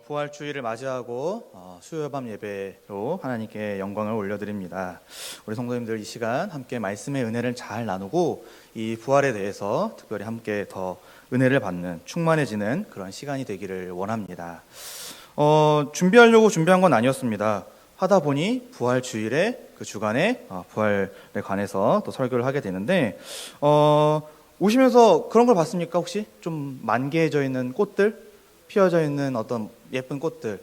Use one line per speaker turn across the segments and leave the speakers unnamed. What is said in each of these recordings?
부활주의를 맞이하고 수요밤 예배로 하나님께 영광을 올려드립니다. 우리 성도님들 이 시간 함께 말씀의 은혜를 잘 나누고 이 부활에 대해서 특별히 함께 더 은혜를 받는 충만해지는 그런 시간이 되기를 원합니다. 준비하려고 준비한 건 아니었습니다. 하다 보니 부활주일에 그 주간에 부활에 관해서 또 설교를 하게 되는데 오시면서 그런 걸 봤습니까? 혹시 좀 만개해져 있는 꽃들? 피어져 있는 어떤 예쁜 꽃들.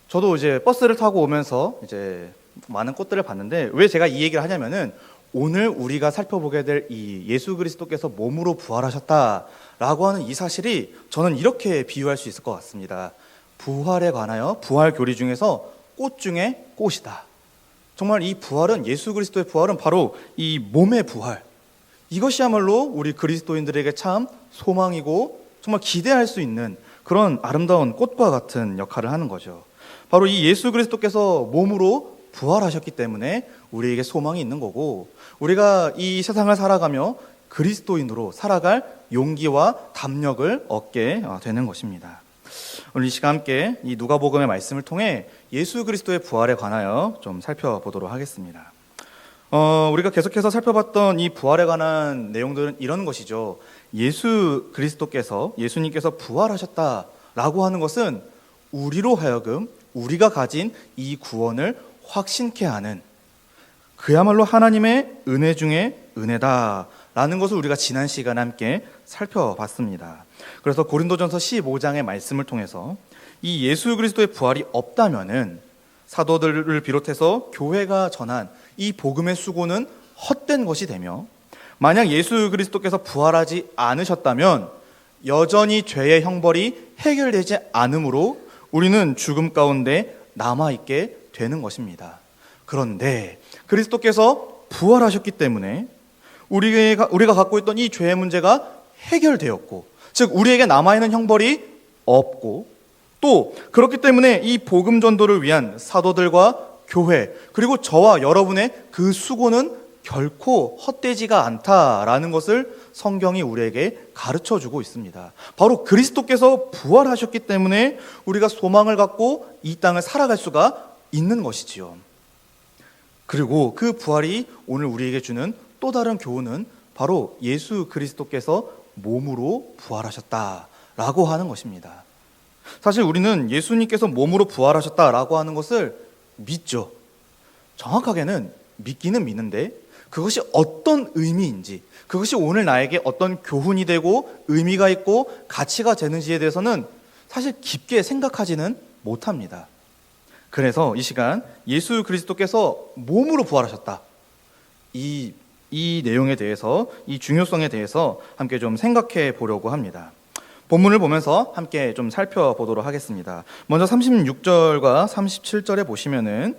저도 이제 버스를 타고 오면서 이제 많은 꽃들을 봤는데 왜 제가 이 얘기를 하냐면은 오늘 우리가 살펴보게 될 이 예수 그리스도께서 몸으로 부활하셨다라고 하는 이 사실이 저는 이렇게 비유할 수 있을 것 같습니다. 부활에 관하여 부활 교리 중에서 꽃 중에 꽃이다. 정말 이 부활은 예수 그리스도의 부활은 바로 이 몸의 부활. 이것이야말로 우리 그리스도인들에게 참 소망이고 정말 기대할 수 있는 그런 아름다운 꽃과 같은 역할을 하는 거죠. 바로 이 예수 그리스도께서 몸으로 부활하셨기 때문에 우리에게 소망이 있는 거고 우리가 이 세상을 살아가며 그리스도인으로 살아갈 용기와 담력을 얻게 되는 것입니다. 오늘 이 시간 함께 이 누가복음의 말씀을 통해 예수 그리스도의 부활에 관하여 좀 살펴보도록 하겠습니다. 우리가 계속해서 살펴봤던 이 부활에 관한 내용들은 이런 것이죠. 예수님께서 부활하셨다라고 하는 것은 우리로 하여금 우리가 가진 이 구원을 확신케 하는 그야말로 하나님의 은혜 중에 은혜다라는 것을 우리가 지난 시간에 함께 살펴봤습니다. 그래서 고린도전서 15장의 말씀을 통해서 이 예수 그리스도의 부활이 없다면은 사도들을 비롯해서 교회가 전한 이 복음의 수고는 헛된 것이 되며 만약 예수 그리스도께서 부활하지 않으셨다면 여전히 죄의 형벌이 해결되지 않으므로 우리는 죽음 가운데 남아있게 되는 것입니다. 그런데 그리스도께서 부활하셨기 때문에 우리가 갖고 있던 이 죄의 문제가 해결되었고 즉 우리에게 남아있는 형벌이 없고 또 그렇기 때문에 이 복음 전도를 위한 사도들과 교회 그리고 저와 여러분의 그 수고는 결코 헛되지가 않다라는 것을 성경이 우리에게 가르쳐주고 있습니다. 바로 그리스도께서 부활하셨기 때문에 우리가 소망을 갖고 이 땅을 살아갈 수가 있는 것이지요. 그리고 그 부활이 오늘 우리에게 주는 또 다른 교훈은 바로 예수 그리스도께서 몸으로 부활하셨다라고 하는 것입니다. 사실 우리는 예수님께서 몸으로 부활하셨다라고 하는 것을 믿죠. 정확하게는 믿기는 믿는데 그것이 어떤 의미인지 그것이 오늘 나에게 어떤 교훈이 되고 의미가 있고 가치가 되는지에 대해서는 사실 깊게 생각하지는 못합니다. 그래서 이 시간 예수 그리스도께서 몸으로 부활하셨다. 이 내용에 대해서 이 중요성에 대해서 함께 좀 생각해 보려고 합니다. 본문을 보면서 함께 좀 살펴보도록 하겠습니다. 먼저 36절과 37절에 보시면은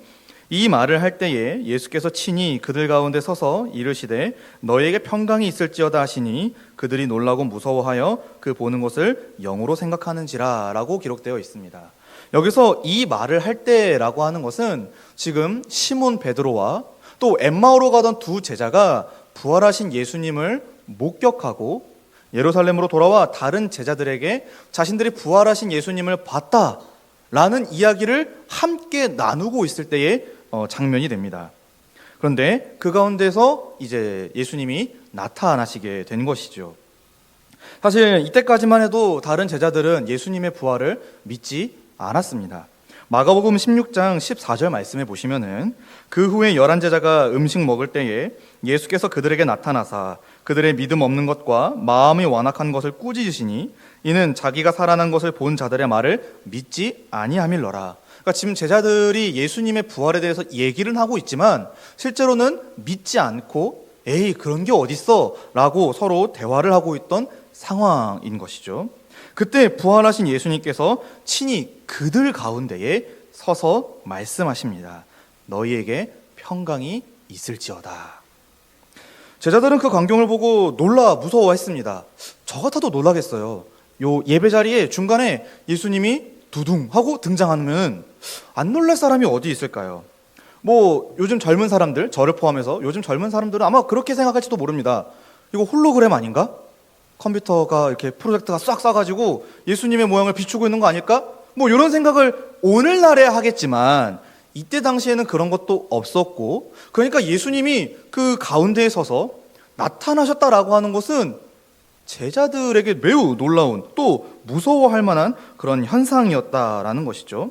이 말을 할 때에 예수께서 친히 그들 가운데 서서 이르시되 너희에게 평강이 있을지어다 하시니 그들이 놀라고 무서워하여 그 보는 것을 영으로 생각하는지라 라고 기록되어 있습니다. 여기서 이 말을 할 때라고 하는 것은 지금 시몬 베드로와 또 엠마오로 가던 두 제자가 부활하신 예수님을 목격하고 예루살렘으로 돌아와 다른 제자들에게 자신들이 부활하신 예수님을 봤다라는 이야기를 함께 나누고 있을 때의 장면이 됩니다. 그런데 그 가운데서 이제 예수님이 나타나시게 된 것이죠. 사실 이때까지만 해도 다른 제자들은 예수님의 부활을 믿지 않았습니다. 마가복음 16장 14절 말씀에 보시면은 그 후에 11제자가 음식 먹을 때에 예수께서 그들에게 나타나사 그들의 믿음 없는 것과 마음이 완악한 것을 꾸짖으시니 이는 자기가 살아난 것을 본 자들의 말을 믿지 아니함일러라. 그러니까 지금 제자들이 예수님의 부활에 대해서 얘기를 하고 있지만 실제로는 믿지 않고 에이 그런 게 어딨어 라고 서로 대화를 하고 있던 상황인 것이죠. 그때 부활하신 예수님께서 친히 그들 가운데에 서서 말씀하십니다. 너희에게 평강이 있을지어다. 제자들은 그 광경을 보고 놀라 무서워했습니다. 저 같아도 놀라겠어요. 요 예배 자리에 중간에 예수님이 두둥 하고 등장하면 안 놀랄 사람이 어디 있을까요? 뭐 요즘 젊은 사람들, 저를 포함해서 요즘 젊은 사람들은 아마 그렇게 생각할지도 모릅니다. 이거 홀로그램 아닌가? 컴퓨터가 이렇게 프로젝터가 싹 쏴가지고 예수님의 모양을 비추고 있는 거 아닐까? 뭐 이런 생각을 오늘날에 하겠지만 이때 당시에는 그런 것도 없었고, 그러니까 예수님이 그 가운데에 서서 나타나셨다라고 하는 것은 제자들에게 매우 놀라운, 또 무서워할 만한 그런 현상이었다라는 것이죠.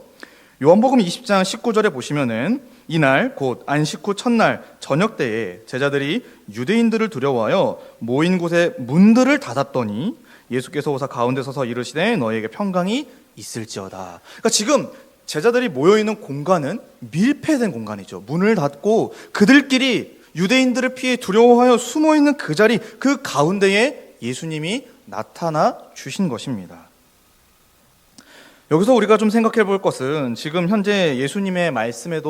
요한복음 20장 19절에 보시면은 이날 곧 안식 후 첫날 저녁 때에 제자들이 유대인들을 두려워하여 모인 곳에 문들을 닫았더니 예수께서 오사 가운데 서서 이르시되 너희에게 평강이 있을지어다. 그러니까 지금 제자들이 모여있는 공간은 밀폐된 공간이죠. 문을 닫고 그들끼리 유대인들을 피해 두려워하여 숨어있는 그 자리, 그 가운데에 예수님이 나타나 주신 것입니다. 여기서 우리가 좀 생각해 볼 것은 지금 현재 예수님의 말씀을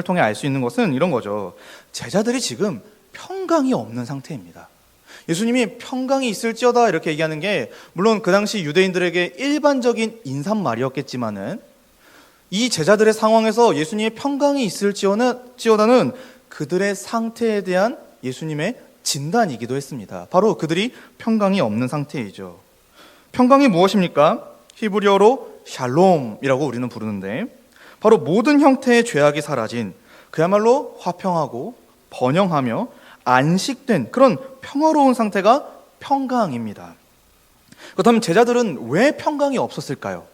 통해 알 수 있는 것은 이런 거죠. 제자들이 지금 평강이 없는 상태입니다. 예수님이 평강이 있을지어다 이렇게 얘기하는 게 물론 그 당시 유대인들에게 일반적인 인사말이었겠지만은 이 제자들의 상황에서 예수님의 평강이 있을지어다는 그들의 상태에 대한 예수님의 진단이기도 했습니다. 바로 그들이 평강이 없는 상태이죠. 평강이 무엇입니까? 히브리어로 샬롬이라고 우리는 부르는데 바로 모든 형태의 죄악이 사라진 그야말로 화평하고 번영하며 안식된 그런 평화로운 상태가 평강입니다. 그렇다면 제자들은 왜 평강이 없었을까요?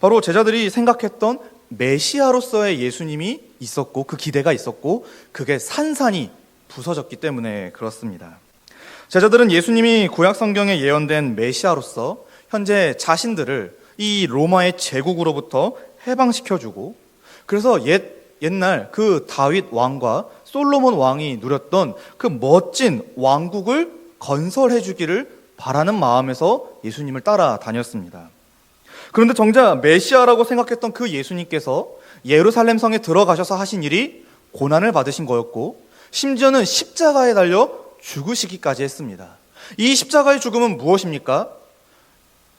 바로 제자들이 생각했던 메시아로서의 예수님이 있었고 그 기대가 있었고 그게 산산이 부서졌기 때문에 그렇습니다. 제자들은 예수님이 구약 성경에 예언된 메시아로서 현재 자신들을 이 로마의 제국으로부터 해방시켜주고 그래서 옛날 그 다윗 왕과 솔로몬 왕이 누렸던 그 멋진 왕국을 건설해주기를 바라는 마음에서 예수님을 따라다녔습니다. 그런데 정작 메시아라고 생각했던 그 예수님께서 예루살렘 성에 들어가셔서 하신 일이 고난을 받으신 거였고 심지어는 십자가에 달려 죽으시기까지 했습니다. 이 십자가의 죽음은 무엇입니까?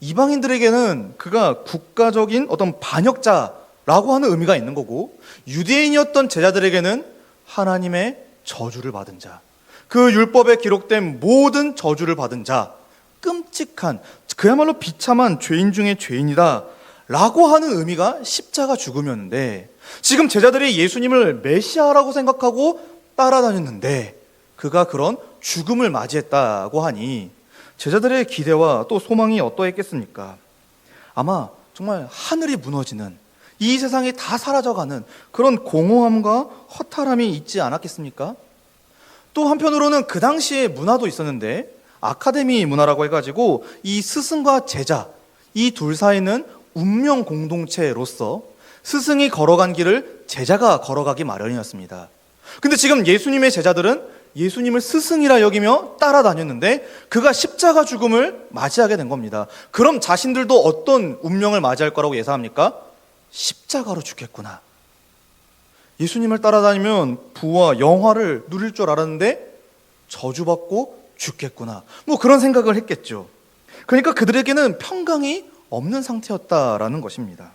이방인들에게는 그가 국가적인 어떤 반역자라고 하는 의미가 있는 거고 유대인이었던 제자들에게는 하나님의 저주를 받은 자, 그 율법에 기록된 모든 저주를 받은 자, 끔찍한 그야말로 비참한 죄인 중에 죄인이다 라고 하는 의미가 십자가 죽음이었는데 지금 제자들이 예수님을 메시아라고 생각하고 따라다녔는데 그가 그런 죽음을 맞이했다고 하니 제자들의 기대와 또 소망이 어떠했겠습니까? 아마 정말 하늘이 무너지는 이 세상이 다 사라져가는 그런 공허함과 허탈함이 있지 않았겠습니까? 또 한편으로는 그 당시에 문화도 있었는데 아카데미 문화라고 해가지고 이 스승과 제자 이 둘 사이는 운명 공동체로서 스승이 걸어간 길을 제자가 걸어가기 마련이었습니다. 근데 지금 예수님의 제자들은 예수님을 스승이라 여기며 따라다녔는데 그가 십자가 죽음을 맞이하게 된 겁니다. 그럼 자신들도 어떤 운명을 맞이할 거라고 예상합니까? 십자가로 죽겠구나. 예수님을 따라다니면 부와 영화를 누릴 줄 알았는데 저주받고 죽겠구나. 뭐 그런 생각을 했겠죠. 그러니까 그들에게는 평강이 없는 상태였다라는 것입니다.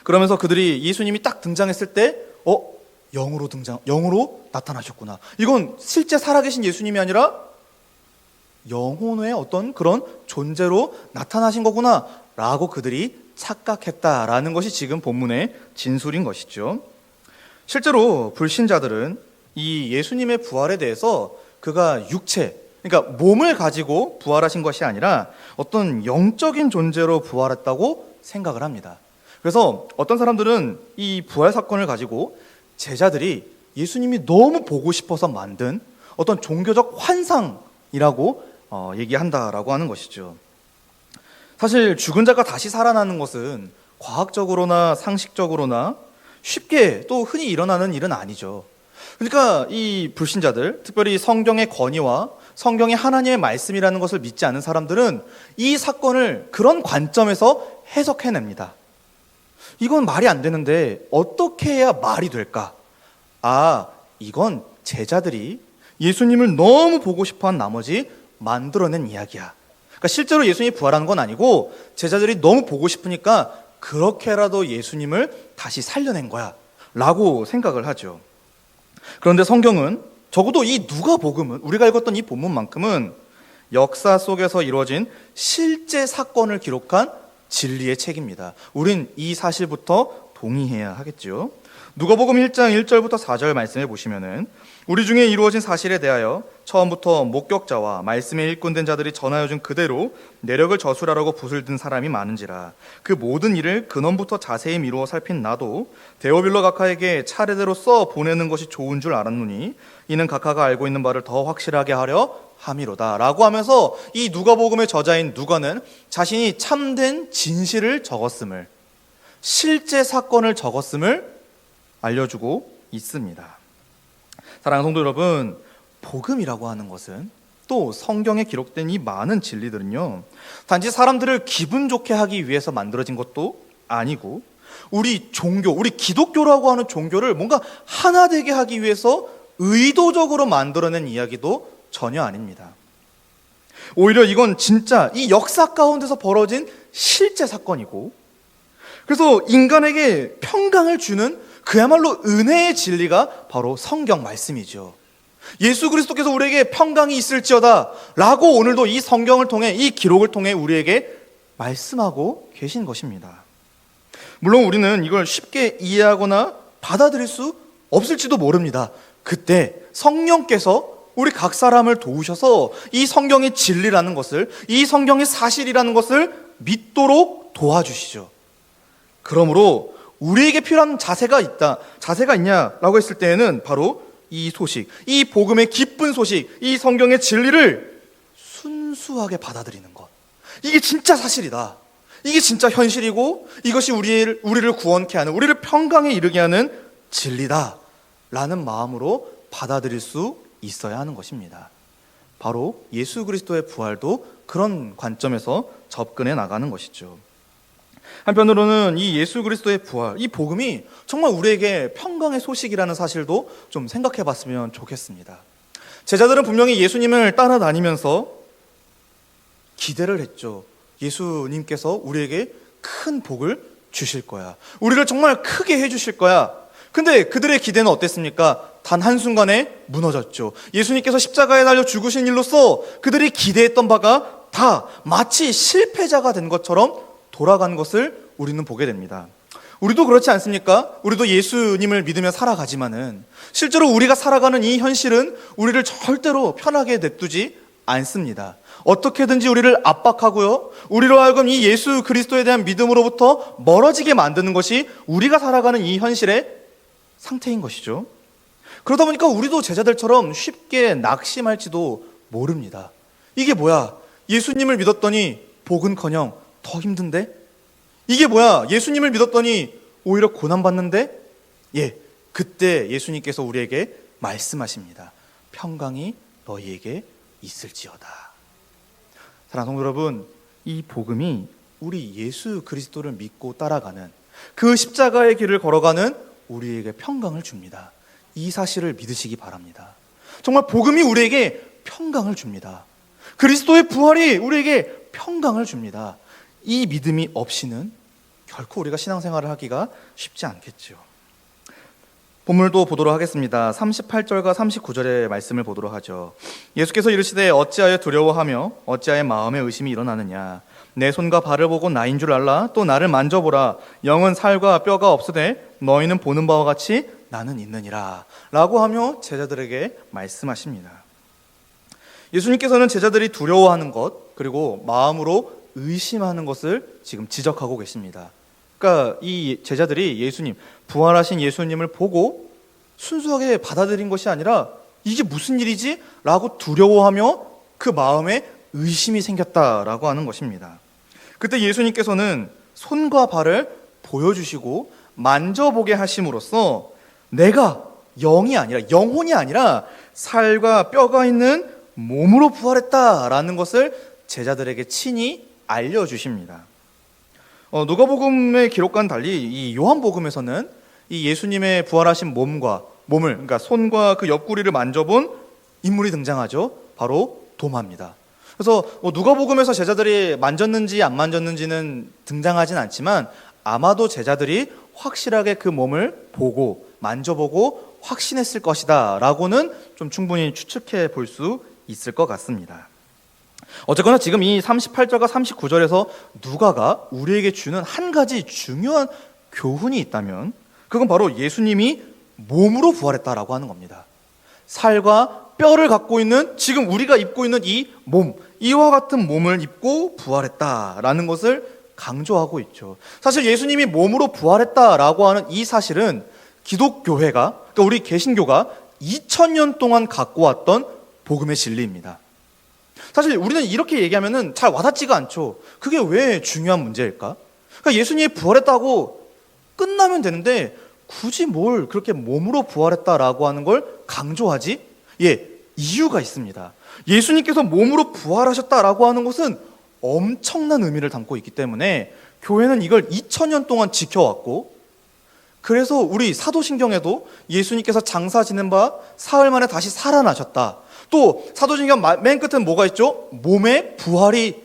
그러면서 그들이 예수님이 딱 등장했을 때 영으로 나타나셨구나. 이건 실제 살아계신 예수님이 아니라 영혼의 어떤 그런 존재로 나타나신 거구나 라고 그들이 착각했다라는 것이 지금 본문의 진술인 것이죠. 실제로 불신자들은 이 예수님의 부활에 대해서 그가 육체, 그러니까 몸을 가지고 부활하신 것이 아니라 어떤 영적인 존재로 부활했다고 생각을 합니다. 그래서 어떤 사람들은 이 부활 사건을 가지고 제자들이 예수님이 너무 보고 싶어서 만든 어떤 종교적 환상이라고 얘기한다라고 하는 것이죠. 사실 죽은 자가 다시 살아나는 것은 과학적으로나 상식적으로나 쉽게 또 흔히 일어나는 일은 아니죠. 그러니까 이 불신자들, 특별히 성경의 권위와 성경의 하나님의 말씀이라는 것을 믿지 않는 사람들은 이 사건을 그런 관점에서 해석해냅니다. 이건 말이 안 되는데 어떻게 해야 말이 될까? 이건 제자들이 예수님을 너무 보고 싶어한 나머지 만들어낸 이야기야. 그러니까 실제로 예수님이 부활한 건 아니고 제자들이 너무 보고 싶으니까 그렇게라도 예수님을 다시 살려낸 거야 라고 생각을 하죠. 그런데 성경은 적어도 이 누가복음은 우리가 읽었던 이 본문만큼은 역사 속에서 이루어진 실제 사건을 기록한 진리의 책입니다. 우린 이 사실부터 동의해야 하겠죠. 누가복음 1장 1절부터 4절 말씀해 보시면은 우리 중에 이루어진 사실에 대하여 처음부터 목격자와 말씀에 일꾼된 자들이 전하여 준 그대로 내력을 저술하라고 붓을 든 사람이 많은지라. 그 모든 일을 근원부터 자세히 미루어 살핀 나도 데오빌로 각하에게 차례대로 써 보내는 것이 좋은 줄 알았노니 이는 각하가 알고 있는 바를 더 확실하게 하려 함이로다 라고 하면서 이 누가복음의 저자인 누가는 자신이 참된 진실을 적었음을, 실제 사건을 적었음을 알려주고 있습니다. 사랑하는 성도 여러분, 복음이라고 하는 것은, 또 성경에 기록된 이 많은 진리들은요, 단지 사람들을 기분 좋게 하기 위해서 만들어진 것도 아니고 우리 종교, 우리 기독교라고 하는 종교를 뭔가 하나 되게 하기 위해서 의도적으로 만들어낸 이야기도 전혀 아닙니다. 오히려 이건 진짜 이 역사 가운데서 벌어진 실제 사건이고, 그래서 인간에게 평강을 주는 그야말로 은혜의 진리가 바로 성경 말씀이죠. 예수 그리스도께서 우리에게 평강이 있을지어다 라고 오늘도 이 성경을 통해, 이 기록을 통해 우리에게 말씀하고 계신 것입니다. 물론 우리는 이걸 쉽게 이해하거나 받아들일 수 없을지도 모릅니다. 그때 성령께서 우리 각 사람을 도우셔서 이 성경의 진리라는 것을, 이 성경의 사실이라는 것을 믿도록 도와주시죠. 그러므로 우리에게 필요한 자세가 있냐라고 했을 때에는 바로 이 소식, 이 복음의 기쁜 소식, 이 성경의 진리를 순수하게 받아들이는 것. 이게 진짜 사실이다. 이게 진짜 현실이고 이것이 우리를 구원케 하는, 우리를 평강에 이르게 하는 진리다 라는 마음으로 받아들일 수 있어야 하는 것입니다. 바로 예수 그리스도의 부활도 그런 관점에서 접근해 나가는 것이죠. 한편으로는 이 예수 그리스도의 부활, 이 복음이 정말 우리에게 평강의 소식이라는 사실도 좀 생각해 봤으면 좋겠습니다. 제자들은 분명히 예수님을 따라다니면서 기대를 했죠. 예수님께서 우리에게 큰 복을 주실 거야. 우리를 정말 크게 해주실 거야. 근데 그들의 기대는 어땠습니까? 단 한순간에 무너졌죠. 예수님께서 십자가에 달려 죽으신 일로써 그들이 기대했던 바가 다 마치 실패자가 된 것처럼 돌아간 것을 우리는 보게 됩니다. 우리도 그렇지 않습니까? 우리도 예수님을 믿으며 살아가지만은 실제로 우리가 살아가는 이 현실은 우리를 절대로 편하게 냅두지 않습니다. 어떻게든지 우리를 압박하고요, 우리로 하여금 이 예수 그리스도에 대한 믿음으로부터 멀어지게 만드는 것이 우리가 살아가는 이 현실의 상태인 것이죠. 그러다 보니까 우리도 제자들처럼 쉽게 낙심할지도 모릅니다. 이게 뭐야? 예수님을 믿었더니 복은커녕 더 힘든데? 이게 뭐야? 예수님을 믿었더니 오히려 고난받는데? 그때 예수님께서 우리에게 말씀하십니다. 평강이 너희에게 있을지어다. 사랑하는 성도 여러분, 이 복음이 우리 예수 그리스도를 믿고 따라가는, 그 십자가의 길을 걸어가는 우리에게 평강을 줍니다. 이 사실을 믿으시기 바랍니다. 정말 복음이 우리에게 평강을 줍니다. 그리스도의 부활이 우리에게 평강을 줍니다. 이 믿음이 없이는 결코 우리가 신앙생활을 하기가 쉽지 않겠죠. 본문도 보도록 하겠습니다. 38절과 39절의 말씀을 보도록 하죠. 예수께서 이르시되 어찌하여 두려워하며 어찌하여 마음에 의심이 일어나느냐. 내 손과 발을 보고 나인 줄 알라. 또 나를 만져보라. 영은 살과 뼈가 없으되 너희는 보는 바와 같이 나는 있느니라 라고 하며 제자들에게 말씀하십니다. 예수님께서는 제자들이 두려워하는 것, 그리고 마음으로 의심하는 것을 지금 지적하고 계십니다. 그러니까 이 제자들이 예수님, 부활하신 예수님을 보고 순수하게 받아들인 것이 아니라 이게 무슨 일이지? 라고 두려워하며 그 마음에 의심이 생겼다라고 하는 것입니다. 그때 예수님께서는 손과 발을 보여주시고 만져보게 하심으로써 내가 영혼이 아니라 살과 뼈가 있는 몸으로 부활했다라는 것을 제자들에게 친히 알려주십니다. 누가복음의 기록과는 달리 이 요한복음에서는 이 예수님의 부활하신 몸을, 그러니까 손과 그 옆구리를 만져본 인물이 등장하죠. 바로 도마입니다. 그래서 누가복음에서 제자들이 만졌는지 안 만졌는지는 등장하진 않지만 아마도 제자들이 확실하게 그 몸을 보고 만져보고 확신했을 것이다 라고는 좀 충분히 추측해 볼 수 있을 것 같습니다. 어쨌거나 지금 이 38절과 39절에서 누가가 우리에게 주는 한 가지 중요한 교훈이 있다면 그건 바로 예수님이 몸으로 부활했다라고 하는 겁니다. 살과 뼈를 갖고 있는 지금 우리가 입고 있는 이 몸, 이와 같은 몸을 입고 부활했다라는 것을 강조하고 있죠. 사실 예수님이 몸으로 부활했다라고 하는 이 사실은 기독교회가, 그러니까 우리 개신교가 2000년 동안 갖고 왔던 복음의 진리입니다. 사실 우리는 이렇게 얘기하면 잘 와닿지가 않죠. 그게 왜 중요한 문제일까? 그러니까 예수님이 부활했다고 끝나면 되는데 굳이 뭘 그렇게 몸으로 부활했다라고 하는 걸 강조하지? 이유가 있습니다. 예수님께서 몸으로 부활하셨다라고 하는 것은 엄청난 의미를 담고 있기 때문에 교회는 이걸 2000년 동안 지켜왔고, 그래서 우리 사도신경에도 예수님께서 장사 지낸 바 사흘 만에 다시 살아나셨다. 또 사도신경 맨 끝은 뭐가 있죠? 몸의 부활이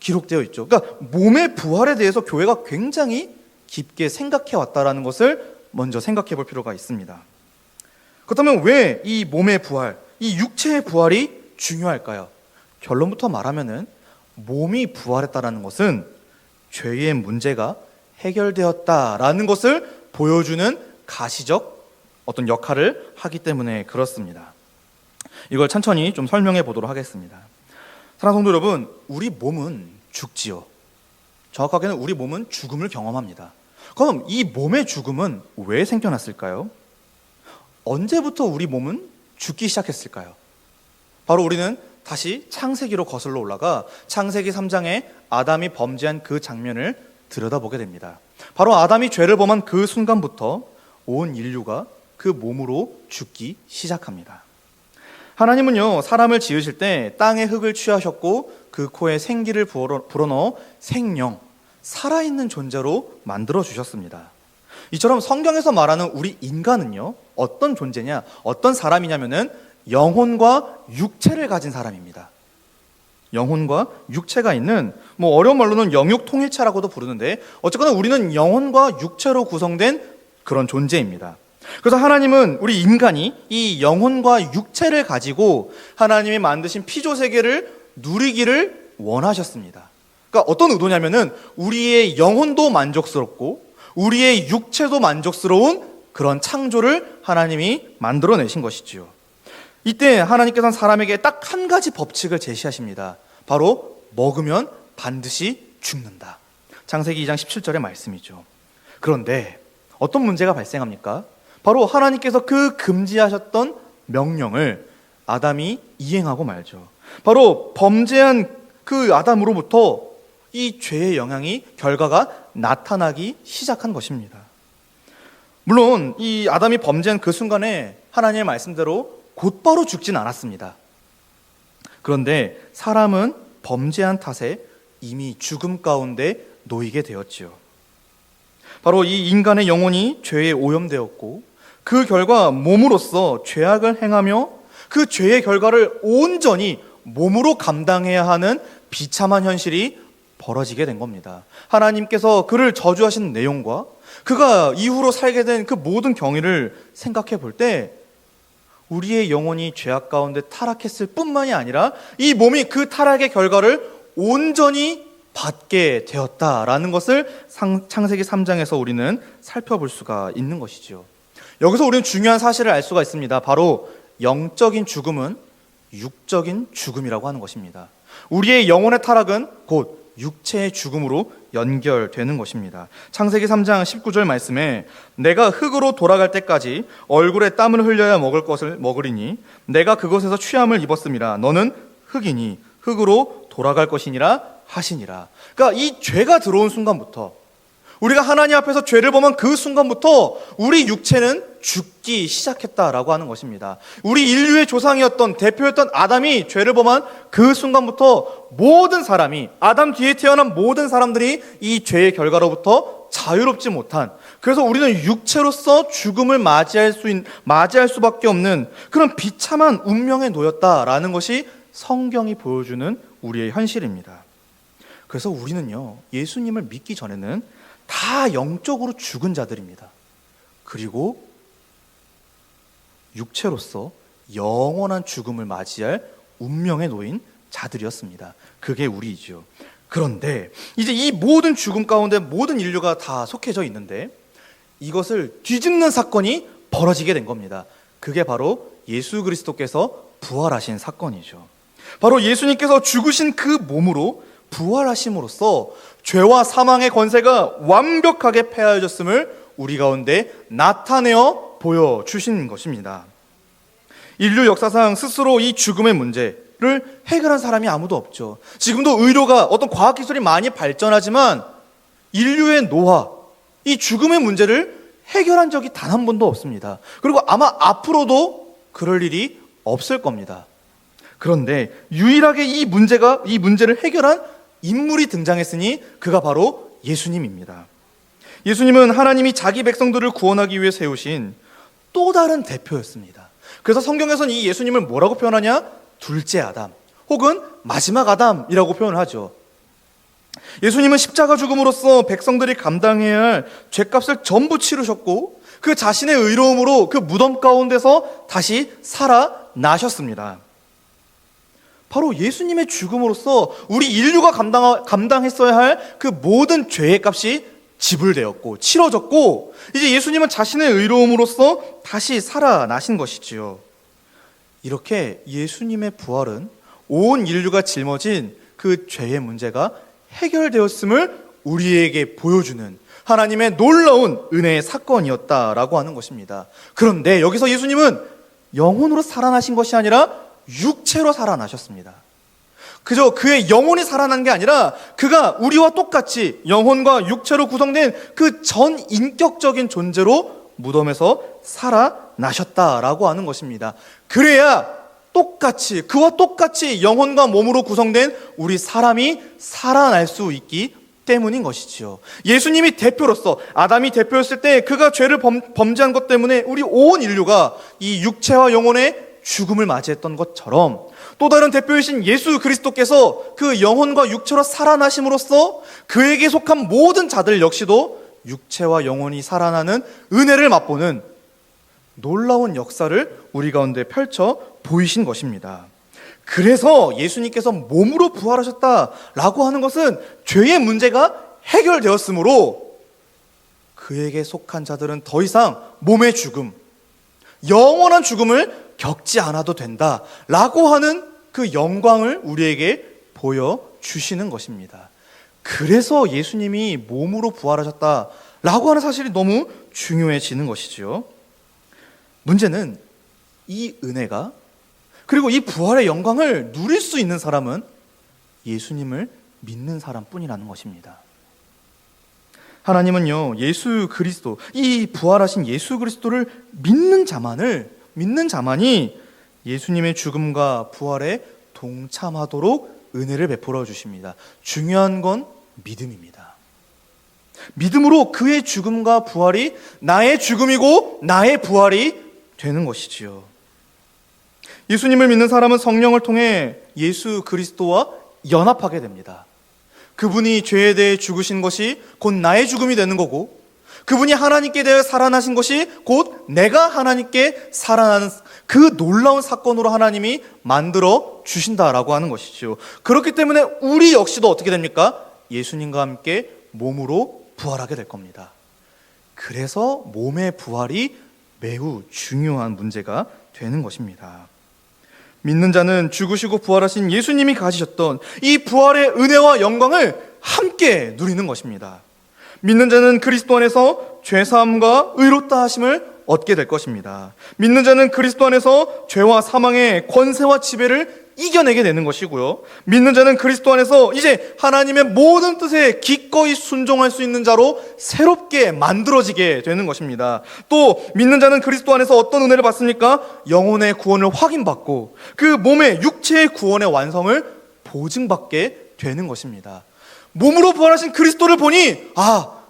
기록되어 있죠. 그러니까 몸의 부활에 대해서 교회가 굉장히 깊게 생각해 왔다라는 것을 먼저 생각해 볼 필요가 있습니다. 그렇다면 왜 이 몸의 부활, 이 육체의 부활이 중요할까요? 결론부터 말하면은 몸이 부활했다라는 것은 죄의 문제가 해결되었다라는 것을 보여주는 가시적 어떤 역할을 하기 때문에 그렇습니다. 이걸 천천히 좀 설명해 보도록 하겠습니다. 사랑하는 성도 여러분, 우리 몸은 죽지요. 정확하게는 우리 몸은 죽음을 경험합니다. 그럼 이 몸의 죽음은 왜 생겨났을까요? 언제부터 우리 몸은 죽기 시작했을까요? 바로 우리는 다시 창세기로 거슬러 올라가 창세기 3장에 아담이 범죄한 그 장면을 들여다보게 됩니다. 바로 아담이 죄를 범한 그 순간부터 온 인류가 그 몸으로 죽기 시작합니다. 하나님은요, 사람을 지으실 때 땅의 흙을 취하셨고 그 코에 생기를 불어넣어 생명, 살아있는 존재로 만들어 주셨습니다. 이처럼 성경에서 말하는 우리 인간은요, 어떤 존재냐, 어떤 사람이냐면은 영혼과 육체를 가진 사람입니다. 영혼과 육체가 있는, 어려운 말로는 영육통일체라고도 부르는데, 어쨌거나 우리는 영혼과 육체로 구성된 그런 존재입니다. 그래서 하나님은 우리 인간이 이 영혼과 육체를 가지고 하나님이 만드신 피조세계를 누리기를 원하셨습니다. 그러니까 어떤 의도냐면은 우리의 영혼도 만족스럽고 우리의 육체도 만족스러운 그런 창조를 하나님이 만들어내신 것이지요. 이때 하나님께서는 사람에게 딱 한 가지 법칙을 제시하십니다. 바로 먹으면 반드시 죽는다. 창세기 2장 17절의 말씀이죠. 그런데 어떤 문제가 발생합니까? 바로 하나님께서 그 금지하셨던 명령을 아담이 이행하고 말죠. 바로 범죄한 그 아담으로부터 이 죄의 영향이, 결과가 나타나기 시작한 것입니다. 물론 이 아담이 범죄한 그 순간에 하나님의 말씀대로 곧바로 죽진 않았습니다. 그런데 사람은 범죄한 탓에 이미 죽음 가운데 놓이게 되었지요. 바로 이 인간의 영혼이 죄에 오염되었고 그 결과 몸으로써 죄악을 행하며 그 죄의 결과를 온전히 몸으로 감당해야 하는 비참한 현실이 벌어지게 된 겁니다. 하나님께서 그를 저주하신 내용과 그가 이후로 살게 된 그 모든 경위를 생각해 볼 때 우리의 영혼이 죄악 가운데 타락했을 뿐만이 아니라 이 몸이 그 타락의 결과를 온전히 받게 되었다라는 것을 창세기 3장에서 우리는 살펴볼 수가 있는 것이지요. 여기서 우리는 중요한 사실을 알 수가 있습니다. 바로 영적인 죽음은 육적인 죽음이라고 하는 것입니다. 우리의 영혼의 타락은 곧 육체의 죽음으로 연결되는 것입니다. 창세기 3장 19절 말씀에 내가 흙으로 돌아갈 때까지 얼굴에 땀을 흘려야 먹을 것을 먹으리니 내가 그것에서 취함을 입었음이라 너는 흙이니 흙으로 돌아갈 것이니라 하시니라. 그러니까 이 죄가 들어온 순간부터, 우리가 하나님 앞에서 죄를 범한 그 순간부터 우리 육체는 죽기 시작했다라고 하는 것입니다. 우리 인류의 조상이었던 대표였던 아담이 죄를 범한 그 순간부터 모든 사람이, 아담 뒤에 태어난 모든 사람들이 이 죄의 결과로부터 자유롭지 못한, 그래서 우리는 육체로서 죽음을 맞이할 수밖에 없는 그런 비참한 운명에 놓였다라는 것이 성경이 보여주는 우리의 현실입니다. 그래서 우리는요, 예수님을 믿기 전에는 다 영적으로 죽은 자들입니다. 그리고 육체로서 영원한 죽음을 맞이할 운명에 놓인 자들이었습니다. 그게 우리이죠. 그런데 이제 이 모든 죽음 가운데 모든 인류가 다 속해져 있는데 이것을 뒤집는 사건이 벌어지게 된 겁니다. 그게 바로 예수 그리스도께서 부활하신 사건이죠. 바로 예수님께서 죽으신 그 몸으로 부활하심으로써 죄와 사망의 권세가 완벽하게 폐하여졌음을 우리 가운데 나타내어 보여주신 것입니다. 인류 역사상 스스로 이 죽음의 문제를 해결한 사람이 아무도 없죠. 지금도 의료가 어떤 과학기술이 많이 발전하지만 인류의 노화, 이 죽음의 문제를 해결한 적이 단 한 번도 없습니다. 그리고 아마 앞으로도 그럴 일이 없을 겁니다. 그런데 유일하게 이 문제를 해결한 인물이 등장했으니 그가 바로 예수님입니다. 예수님은 하나님이 자기 백성들을 구원하기 위해 세우신 또 다른 대표였습니다. 그래서 성경에서는 이 예수님을 뭐라고 표현하냐? 둘째 아담 혹은 마지막 아담이라고 표현하죠. 예수님은 십자가 죽음으로써 백성들이 감당해야 할 죄값을 전부 치르셨고 그 자신의 의로움으로 그 무덤 가운데서 다시 살아나셨습니다. 바로 예수님의 죽음으로써 우리 인류가 감당했어야 할 그 모든 죄의 값이 지불되었고 치러졌고 이제 예수님은 자신의 의로움으로써 다시 살아나신 것이지요. 이렇게 예수님의 부활은 온 인류가 짊어진 그 죄의 문제가 해결되었음을 우리에게 보여주는 하나님의 놀라운 은혜의 사건이었다라고 하는 것입니다. 그런데 여기서 예수님은 영혼으로 살아나신 것이 아니라 육체로 살아나셨습니다. 그저 그의 영혼이 살아난 게 아니라 그가 우리와 똑같이 영혼과 육체로 구성된 그 전 인격적인 존재로 무덤에서 살아나셨다라고 하는 것입니다. 그래야 그와 똑같이 영혼과 몸으로 구성된 우리 사람이 살아날 수 있기 때문인 것이지요. 예수님이 대표로서 아담이 대표였을 때 그가 죄를 범죄한 것 때문에 우리 온 인류가 이 육체와 영혼의 죽음을 맞이했던 것처럼 또 다른 대표이신 예수 그리스도께서 그 영혼과 육체로 살아나심으로써 그에게 속한 모든 자들 역시도 육체와 영혼이 살아나는 은혜를 맛보는 놀라운 역사를 우리 가운데 펼쳐 보이신 것입니다. 그래서 예수님께서 몸으로 부활하셨다라고 하는 것은 죄의 문제가 해결되었으므로 그에게 속한 자들은 더 이상 몸의 죽음, 영원한 죽음을 겪지 않아도 된다라고 하는 그 영광을 우리에게 보여주시는 것입니다. 그래서 예수님이 몸으로 부활하셨다라고 하는 사실이 너무 중요해지는 것이죠. 문제는 이 은혜가 그리고 이 부활의 영광을 누릴 수 있는 사람은 예수님을 믿는 사람뿐이라는 것입니다. 하나님은요, 예수 그리스도, 이 부활하신 예수 그리스도를 믿는 자만이 예수님의 죽음과 부활에 동참하도록 은혜를 베풀어 주십니다. 중요한 건 믿음입니다. 믿음으로 그의 죽음과 부활이 나의 죽음이고 나의 부활이 되는 것이지요. 예수님을 믿는 사람은 성령을 통해 예수 그리스도와 연합하게 됩니다. 그분이 죄에 대해 죽으신 것이 곧 나의 죽음이 되는 거고 그분이 하나님께 대해 살아나신 것이 곧 내가 하나님께 살아나는 그 놀라운 사건으로 하나님이 만들어 주신다라고 하는 것이죠. 그렇기 때문에 우리 역시도 어떻게 됩니까? 예수님과 함께 몸으로 부활하게 될 겁니다. 그래서 몸의 부활이 매우 중요한 문제가 되는 것입니다. 믿는 자는 죽으시고 부활하신 예수님이 가지셨던 이 부활의 은혜와 영광을 함께 누리는 것입니다. 믿는 자는 그리스도 안에서 죄사함과 의롭다 하심을 얻게 될 것입니다. 믿는 자는 그리스도 안에서 죄와 사망의 권세와 지배를 이겨내게 되는 것이고요. 믿는 자는 그리스도 안에서 이제 하나님의 모든 뜻에 기꺼이 순종할 수 있는 자로 새롭게 만들어지게 되는 것입니다. 또 믿는 자는 그리스도 안에서 어떤 은혜를 받습니까? 영혼의 구원을 확인받고 그 몸의 육체의 구원의 완성을 보증받게 되는 것입니다. 몸으로 부활하신 그리스도를 보니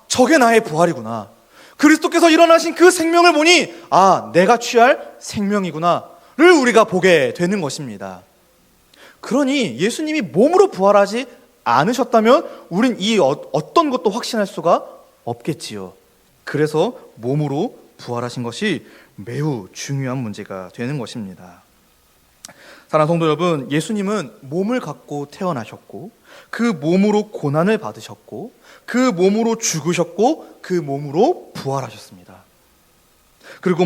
저게 나의 부활이구나. 그리스도께서 일어나신 그 생명을 보니 내가 취할 생명이구나를 우리가 보게 되는 것입니다. 그러니 예수님이 몸으로 부활하지 않으셨다면 우린 이 어떤 것도 확신할 수가 없겠지요. 그래서 몸으로 부활하신 것이 매우 중요한 문제가 되는 것입니다. 사랑하는 성도 여러분, 예수님은 몸을 갖고 태어나셨고 그 몸으로 고난을 받으셨고 그 몸으로 죽으셨고 그 몸으로 부활하셨습니다. 그리고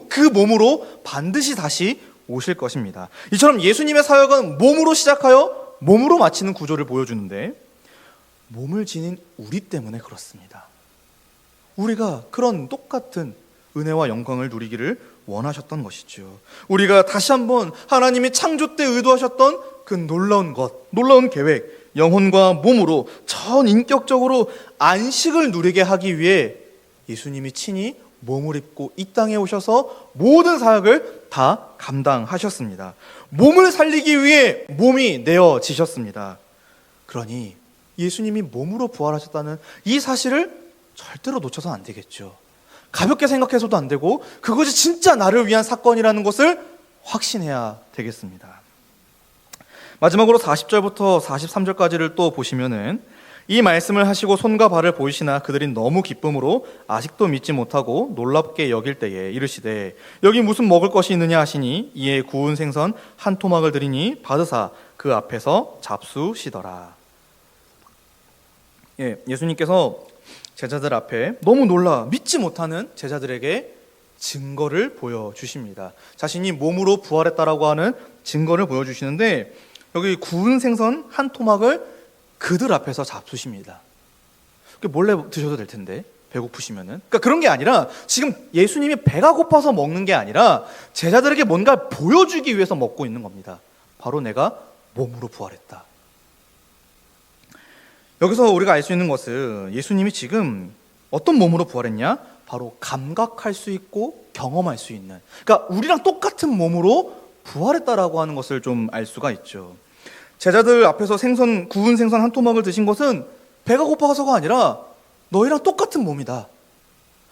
그 몸으로 반드시 다시 오실 것입니다. 이처럼 예수님의 사역은 몸으로 시작하여 몸으로 마치는 구조를 보여주는데, 몸을 지닌 우리 때문에 그렇습니다. 우리가 그런 똑같은 은혜와 영광을 누리기를 원하셨던 것이죠. 우리가 다시 한번 하나님이 창조 때 의도하셨던 그 놀라운 계획, 영혼과 몸으로 전인격적으로 안식을 누리게 하기 위해 예수님이 친히 몸을 입고 이 땅에 오셔서 모든 사역을 다 감당하셨습니다. 몸을 살리기 위해 몸이 내어지셨습니다. 그러니 예수님이 몸으로 부활하셨다는 이 사실을 절대로 놓쳐서는 안 되겠죠. 가볍게 생각해서도 안 되고 그것이 진짜 나를 위한 사건이라는 것을 확신해야 되겠습니다. 마지막으로 40절부터 43절까지를 또 보시면은, 이 말씀을 하시고 손과 발을 보이시나 그들이 너무 기쁨으로 아직도 믿지 못하고 놀랍게 여길 때에 이르시되 여기 무슨 먹을 것이 있느냐 하시니 이에 구운 생선 한 토막을 드리니 받으사 그 앞에서 잡수시더라. 예수님께서 제자들 앞에 너무 놀라 믿지 못하는 제자들에게 증거를 보여주십니다. 자신이 몸으로 부활했다라고 하는 증거를 보여주시는데, 여기 구운 생선 한 토막을 그들 앞에서 잡수십니다. 몰래 드셔도 될 텐데, 배고프시면은. 그러니까 그런 게 아니라 지금 예수님이 배가 고파서 먹는 게 아니라 제자들에게 뭔가 보여주기 위해서 먹고 있는 겁니다. 바로 내가 몸으로 부활했다. 여기서 우리가 알 수 있는 것은 예수님이 지금 어떤 몸으로 부활했냐? 바로 감각할 수 있고 경험할 수 있는, 그러니까 우리랑 똑같은 몸으로 부활했다라고 하는 것을 좀 알 수가 있죠. 제자들 앞에서 구운 생선 한 토막을 드신 것은 배가 고파서가 아니라 너희랑 똑같은 몸이다,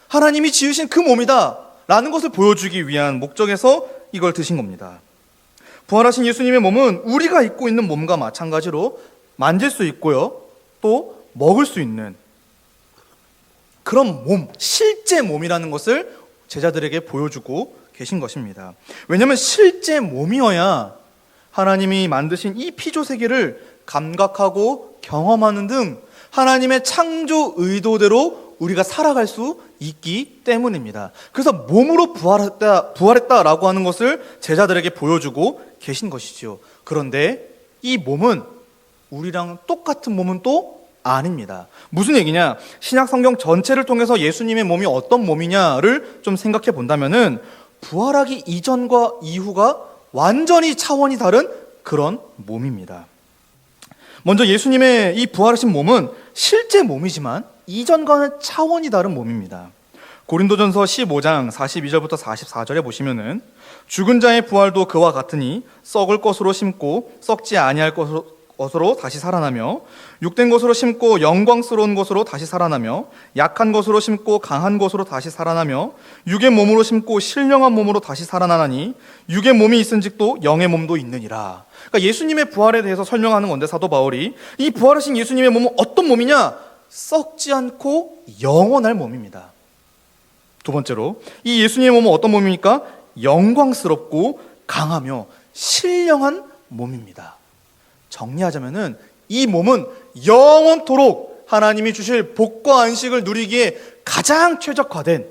하나님이 지으신 그 몸이다 라는 것을 보여주기 위한 목적에서 이걸 드신 겁니다. 부활하신 예수님의 몸은 우리가 입고 있는 몸과 마찬가지로 만질 수 있고요, 또 먹을 수 있는 그런 몸, 실제 몸이라는 것을 제자들에게 보여주고 계신 것입니다. 왜냐하면 실제 몸이어야 하나님이 만드신 이 피조 세계를 감각하고 경험하는 등 하나님의 창조 의도대로 우리가 살아갈 수 있기 때문입니다. 그래서 몸으로 부활했다라고 하는 것을 제자들에게 보여주고 계신 것이지요. 그런데 이 몸은 우리랑 똑같은 몸은 또 아닙니다. 무슨 얘기냐? 신약 성경 전체를 통해서 예수님의 몸이 어떤 몸이냐를 좀 생각해 본다면은 부활하기 이전과 이후가 완전히 차원이 다른 그런 몸입니다. 먼저 예수님의 이 부활하신 몸은 실제 몸이지만 이전과는 차원이 다른 몸입니다. 고린도전서 15장 42절부터 44절에 보시면은 죽은 자의 부활도 그와 같으니 썩을 것으로 심고 썩지 아니할 것으로 다시 살아나며, 육된 것으로 심고 영광스러운 것으로 다시 살아나며, 약한 것으로 심고 강한 것으로 다시 살아나며, 육의 몸으로 심고 신령한 몸으로 다시 살아나나니 육의 몸이 있은직도 영의 몸도 있느니라. 그러니까 예수님의 부활에 대해서 설명하는 건데, 사도 바울이 이 부활하신 예수님의 몸은 어떤 몸이냐? 썩지 않고 영원할 몸입니다. 두 번째로 이 예수님의 몸은 어떤 몸입니까? 영광스럽고 강하며 신령한 몸입니다. 정리하자면은 이 몸은 영원토록 하나님이 주실 복과 안식을 누리기에 가장 최적화된,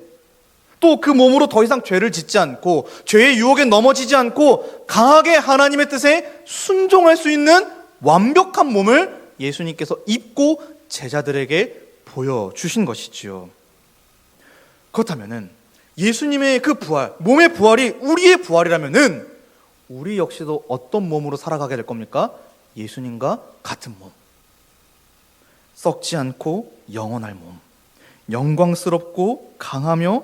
또 그 몸으로 더 이상 죄를 짓지 않고 죄의 유혹에 넘어지지 않고 강하게 하나님의 뜻에 순종할 수 있는 완벽한 몸을 예수님께서 입고 제자들에게 보여주신 것이지요. 그렇다면은 예수님의 그 부활, 몸의 부활이 우리의 부활이라면은 우리 역시도 어떤 몸으로 살아가게 될 겁니까? 예수님과 같은 몸, 썩지 않고 영원할 몸, 영광스럽고 강하며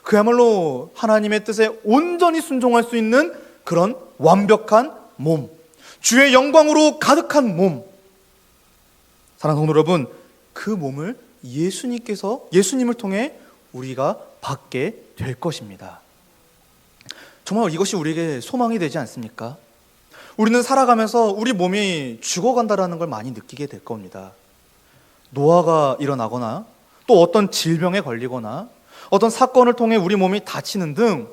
그야말로 하나님의 뜻에 온전히 순종할 수 있는 그런 완벽한 몸, 주의 영광으로 가득한 몸. 사랑하는 성도 여러분, 그 몸을 예수님을 통해 우리가 받게 될 것입니다. 정말 이것이 우리에게 소망이 되지 않습니까? 우리는 살아가면서 우리 몸이 죽어간다는 걸 많이 느끼게 될 겁니다. 노화가 일어나거나 또 어떤 질병에 걸리거나 어떤 사건을 통해 우리 몸이 다치는 등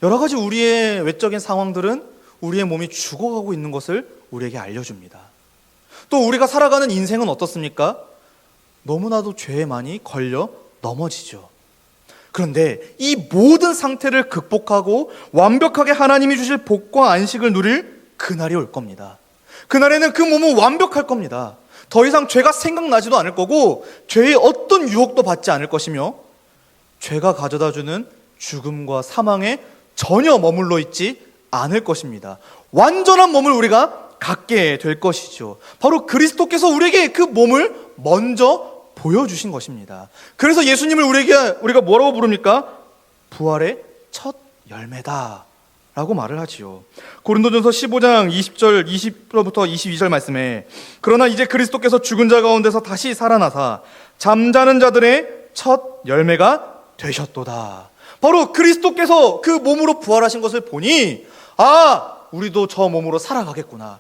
여러 가지 우리의 외적인 상황들은 우리의 몸이 죽어가고 있는 것을 우리에게 알려줍니다. 또 우리가 살아가는 인생은 어떻습니까? 너무나도 죄에 많이 걸려 넘어지죠. 그런데 이 모든 상태를 극복하고 완벽하게 하나님이 주실 복과 안식을 누릴 그날이 올 겁니다. 그날에는 그 몸은 완벽할 겁니다. 더 이상 죄가 생각나지도 않을 거고 죄의 어떤 유혹도 받지 않을 것이며 죄가 가져다주는 죽음과 사망에 전혀 머물러 있지 않을 것입니다. 완전한 몸을 우리가 갖게 될 것이죠. 바로 그리스도께서 우리에게 그 몸을 먼저 보여주신 것입니다. 그래서 예수님을 우리가 뭐라고 부릅니까? 부활의 첫 열매다 라고 말을 하지요. 고린도전서 15장 20절 20절부터 22절 말씀에 그러나 이제 그리스도께서 죽은 자 가운데서 다시 살아나사 잠자는 자들의 첫 열매가 되셨도다. 바로 그리스도께서 그 몸으로 부활하신 것을 보니 우리도 저 몸으로 살아가겠구나.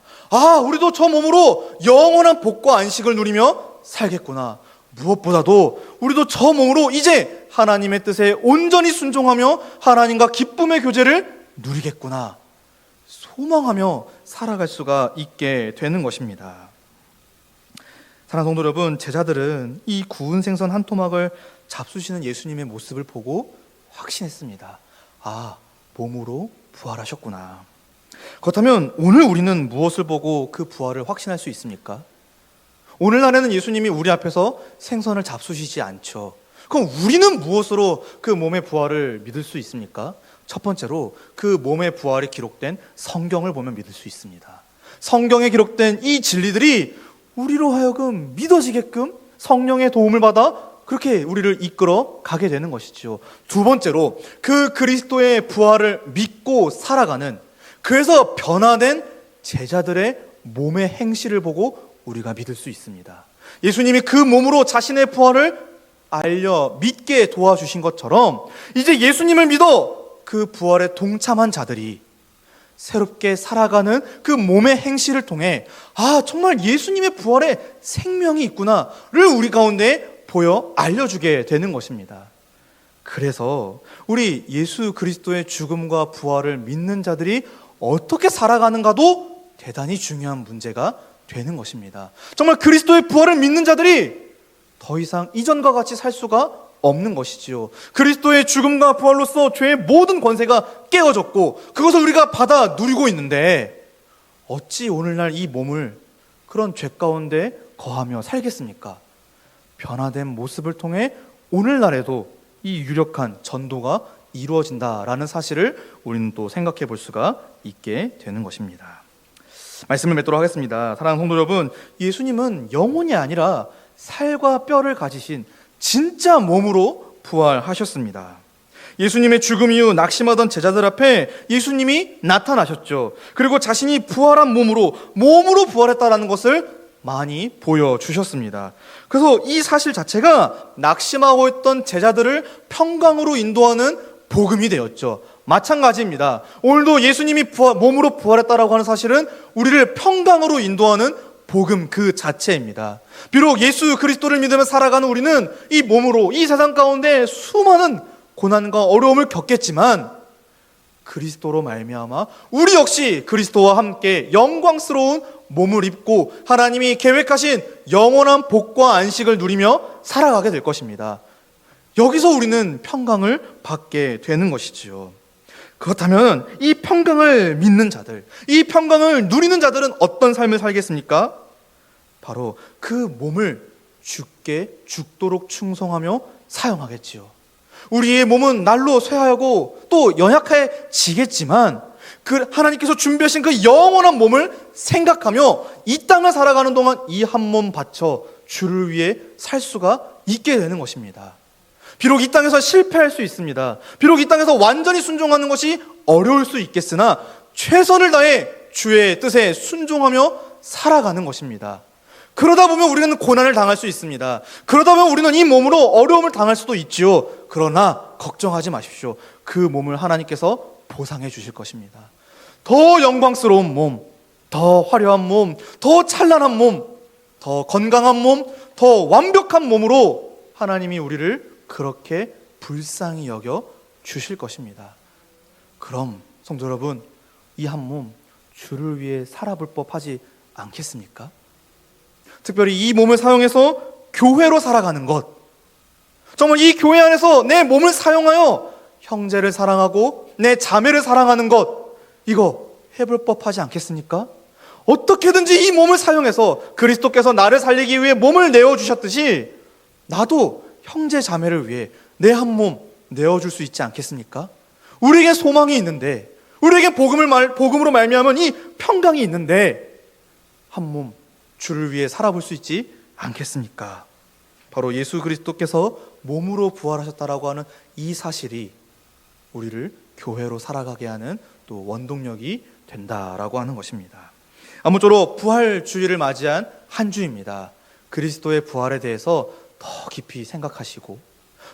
우리도 저 몸으로 영원한 복과 안식을 누리며 살겠구나. 무엇보다도 우리도 저 몸으로 이제 하나님의 뜻에 온전히 순종하며 하나님과 기쁨의 교제를 누리겠구나. 소망하며 살아갈 수가 있게 되는 것입니다. 사랑하는 성도 여러분, 제자들은 이 구운 생선 한 토막을 잡수시는 예수님의 모습을 보고 확신했습니다. 몸으로 부활하셨구나. 그렇다면 오늘 우리는 무엇을 보고 그 부활을 확신할 수 있습니까? 오늘날에는 예수님이 우리 앞에서 생선을 잡수시지 않죠. 그럼 우리는 무엇으로 그 몸의 부활을 믿을 수 있습니까? 첫 번째로 그 몸의 부활이 기록된 성경을 보면 믿을 수 있습니다. 성경에 기록된 이 진리들이 우리로 하여금 믿어지게끔 성령의 도움을 받아 그렇게 우리를 이끌어 가게 되는 것이죠. 두 번째로 그 그리스도의 부활을 믿고 살아가는, 그래서 변화된 제자들의 몸의 행실을 보고 우리가 믿을 수 있습니다. 예수님이 그 몸으로 자신의 부활을 알려 믿게 도와주신 것처럼 이제 예수님을 믿어 그 부활에 동참한 자들이 새롭게 살아가는 그 몸의 행실을 통해 정말 예수님의 부활에 생명이 있구나를 우리 가운데 보여 알려주게 되는 것입니다. 그래서 우리 예수 그리스도의 죽음과 부활을 믿는 자들이 어떻게 살아가는가도 대단히 중요한 문제가 되는 것입니다. 정말 그리스도의 부활을 믿는 자들이 더 이상 이전과 같이 살 수가 없는 것이지요. 그리스도의 죽음과 부활로서 죄의 모든 권세가 깨어졌고 그것을 우리가 받아 누리고 있는데 어찌 오늘날 이 몸을 그런 죄 가운데 거하며 살겠습니까? 변화된 모습을 통해 오늘날에도 이 유력한 전도가 이루어진다라는 사실을 우리는 또 생각해 볼 수가 있게 되는 것입니다. 말씀을 맺도록 하겠습니다. 사랑하는 성도 여러분, 예수님은 영혼이 아니라 살과 뼈를 가지신 진짜 몸으로 부활하셨습니다. 예수님의 죽음 이후 낙심하던 제자들 앞에 예수님이 나타나셨죠. 그리고 자신이 부활한 몸으로 부활했다라는 것을 많이 보여주셨습니다. 그래서 이 사실 자체가 낙심하고 있던 제자들을 평강으로 인도하는 복음이 되었죠. 마찬가지입니다. 오늘도 예수님이 몸으로 부활했다라고 하는 사실은 우리를 평강으로 인도하는 복음 그 자체입니다. 비록 예수 그리스도를 믿으며 살아가는 우리는 이 몸으로 이 세상 가운데 수많은 고난과 어려움을 겪겠지만 그리스도로 말미암아 우리 역시 그리스도와 함께 영광스러운 몸을 입고 하나님이 계획하신 영원한 복과 안식을 누리며 살아가게 될 것입니다. 여기서 우리는 평강을 받게 되는 것이지요. 그렇다면 이 평강을 믿는 자들, 이 평강을 누리는 자들은 어떤 삶을 살겠습니까? 바로 그 몸을 죽게 죽도록 충성하며 사용하겠지요. 우리의 몸은 날로 쇠하고 또 연약해지겠지만 그 하나님께서 준비하신 그 영원한 몸을 생각하며 이 땅을 살아가는 동안 이 한 몸 바쳐 주를 위해 살 수가 있게 되는 것입니다. 비록 이 땅에서 실패할 수 있습니다. 비록 이 땅에서 완전히 순종하는 것이 어려울 수 있겠으나 최선을 다해 주의 뜻에 순종하며 살아가는 것입니다. 그러다 보면 우리는 고난을 당할 수 있습니다. 그러다 보면 우리는 이 몸으로 어려움을 당할 수도 있지요. 그러나 걱정하지 마십시오. 그 몸을 하나님께서 보상해 주실 것입니다. 더 영광스러운 몸, 더 화려한 몸, 더 찬란한 몸, 더 건강한 몸, 더 완벽한 몸으로 하나님이 우리를 그렇게 불쌍히 여겨 주실 것입니다. 그럼 성도 여러분, 이 한 몸 주를 위해 살아볼 법하지 않겠습니까? 특별히 이 몸을 사용해서 교회로 살아가는 것, 정말 이 교회 안에서 내 몸을 사용하여 형제를 사랑하고 내 자매를 사랑하는 것, 이거 해볼 법하지 않겠습니까? 어떻게든지 이 몸을 사용해서 그리스도께서 나를 살리기 위해 몸을 내어주셨듯이 나도 형제 자매를 위해 내 한 몸 내어줄 수 있지 않겠습니까? 우리에게 소망이 있는데, 우리에게 복음으로 말미암은 이 평강이 있는데 한 몸 주를 위해 살아볼 수 있지 않겠습니까? 바로 예수 그리스도께서 몸으로 부활하셨다라고 하는 이 사실이 우리를 교회로 살아가게 하는 또 원동력이 된다라고 하는 것입니다. 아무쪼록 부활주의를 맞이한 한 주입니다. 그리스도의 부활에 대해서 더 깊이 생각하시고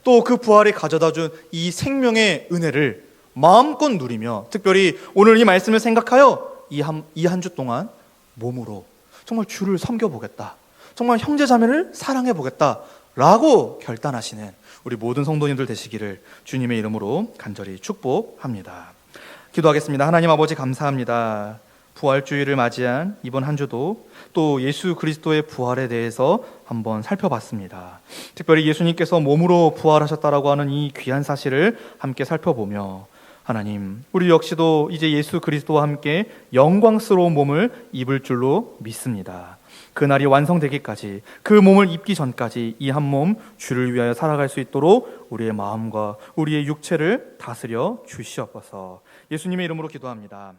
또 그 부활이 가져다 준 이 생명의 은혜를 마음껏 누리며, 특별히 오늘 이 말씀을 생각하여 이 한 주 동안 몸으로 정말 주를 섬겨보겠다, 정말 형제자매를 사랑해보겠다 라고 결단하시는 우리 모든 성도님들 되시기를 주님의 이름으로 간절히 축복합니다. 기도하겠습니다. 하나님 아버지, 감사합니다. 부활주의를 맞이한 이번 한 주도 또 예수 그리스도의 부활에 대해서 한번 살펴봤습니다. 특별히 예수님께서 몸으로 부활하셨다라고 하는 이 귀한 사실을 함께 살펴보며, 하나님, 우리 역시도 이제 예수 그리스도와 함께 영광스러운 몸을 입을 줄로 믿습니다. 그날이 완성되기까지, 그 몸을 입기 전까지 이 한 몸 주를 위하여 살아갈 수 있도록 우리의 마음과 우리의 육체를 다스려 주시옵소서. 예수님의 이름으로 기도합니다.